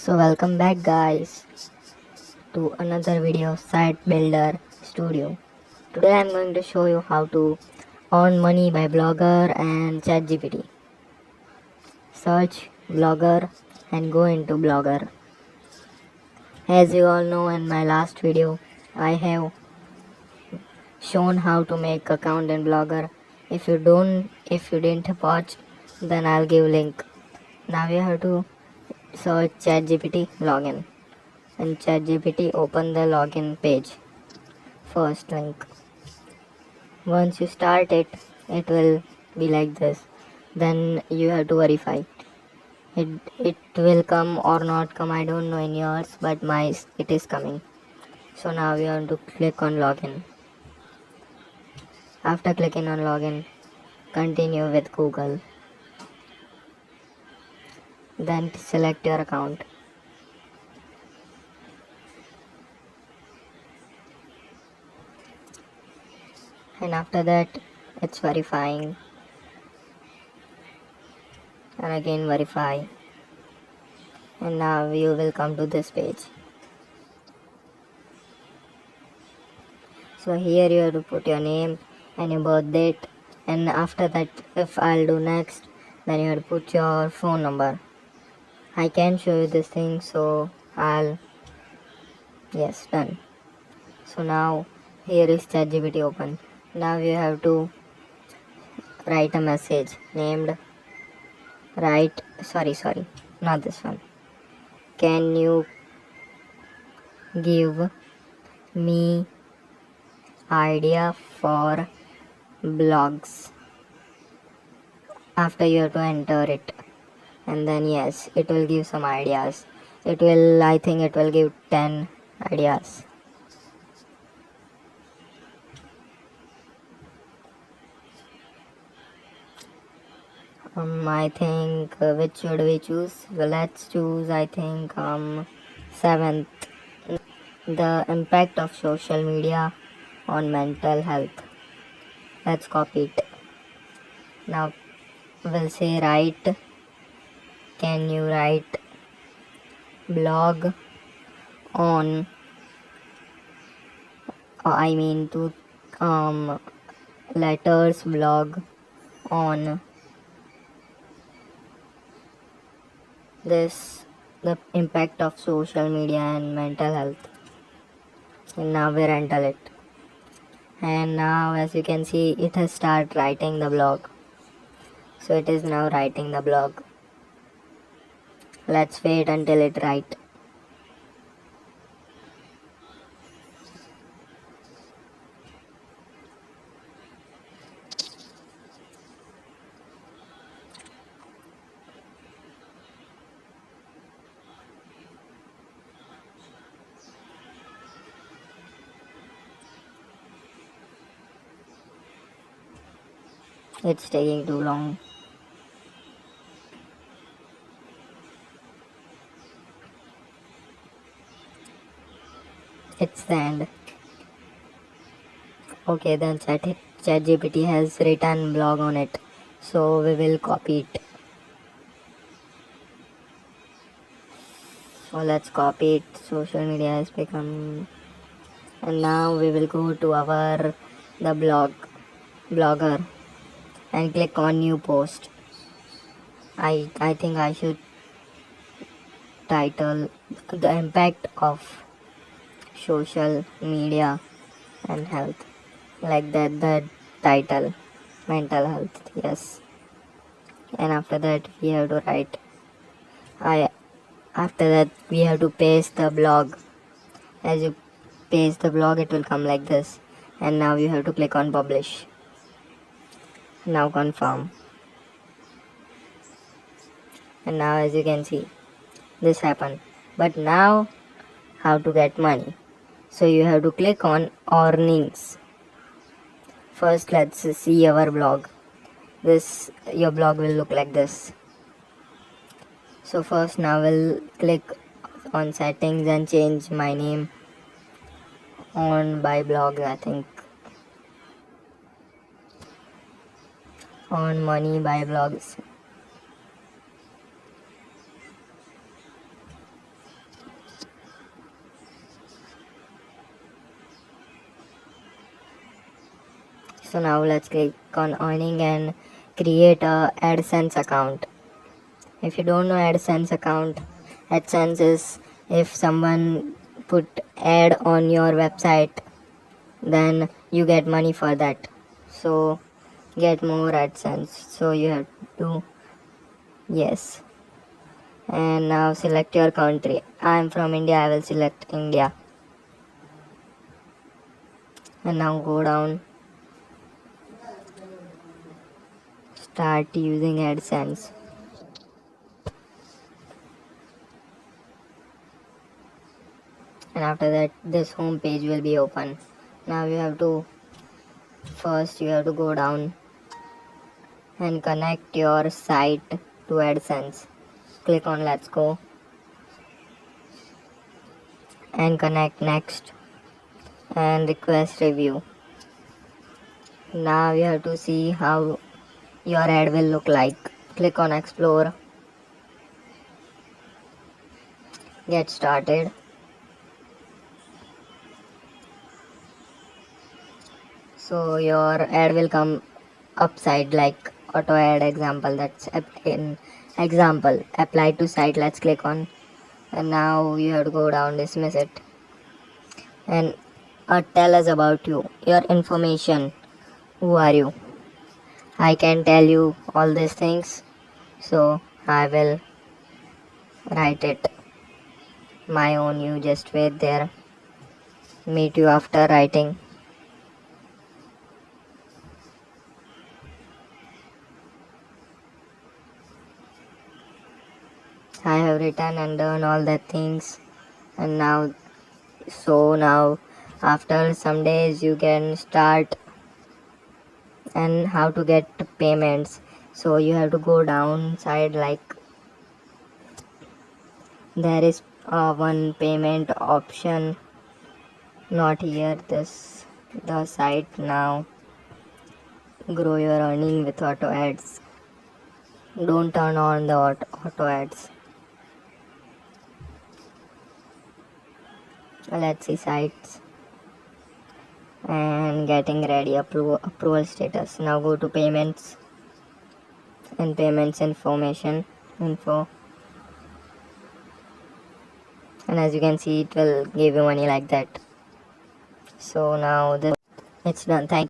So welcome back guys to another video of Site Builder Studio. Today I'm going to show you how to earn money by Blogger and Chat GPT. Search Blogger and go into Blogger. As you all know, in my last video I have shown how to make account in Blogger. If you didn't watch, then I'll give link. Now you have to search Chat GPT login. And ChatGPT open the login page. First link. Once you start it, it will be like this. Then you have to verify. It will come or not come, I don't know in yours, but it is coming. So now you have to click on login. After clicking on login, continue with Google. Then select your account. And after that, it's verifying. And again verify. And now you will come to this page. So here you have to put your name and your birth date, and after that, if I'll do next, then you have to put your phone number. I can show you this thing, so yes, done. So now here is ChatGPT open. Now you have to write a message named sorry, not this one. Can you give me idea for blogs? After you have to enter it, and then yes, it will give some ideas. I think it will give 10 ideas. I think which should we choose? Well, let's choose, I think, 7th, the impact of social media on mental health. Let's copy it. Now we'll say write. Can you write blog on, I mean to letters blog on the impact of social media and mental health. And now we enter it, and now as you can see, it has started writing the blog. So it is now writing the blog. Let's wait until it write. It's taking too long. It's the end. Okay, then ChatGPT has written blog on it, so we will copy it. So let's copy it. Social media has become, and now we will go to the blogger and click on new post. I think I should title the impact of social media and health, like that, the title, mental health, yes. And after that we have to write, I after that we have to paste the blog. As you paste the blog, it will come like this, and now you have to click on publish. Now confirm, and now as you can see, this happened. But now how to get money? So you have to click on earnings. First let's see our blog. Your blog will look like this. So first now we'll click on settings and change my name on by blog, I think, on money by blogs. So now let's click on earning and create a AdSense account. If you don't know AdSense account, AdSense is if someone put ad on your website, then you get money for that. So get more AdSense. So you have to yes. And now select your country. I am from India. I will select India. And now go down. Start using AdSense. And after that, this home page will be open. Now you have to go down and connect your site to AdSense. Click on let's go and connect next and request review. Now you have to see how your ad will look like. Click on explore. Get started. So your ad will come upside like auto ad example. That's in example apply to site. Let's click on, and now you have to go down, dismiss it, and tell us about you, your information. Who are you? I can tell you all these things, so I will write it my own. You just wait there. Meet you after writing. I have written and done all the things, and now after some days you can start and how to get payments. So you have to go downside, like there is one payment option, not here, this the site. Now grow your earning with auto ads. Don't turn on the auto ads. Let's see sites and getting ready. Approval status. Now go to payments and payments information info, and as you can see it will give you money like that. So now it's done. Thank you.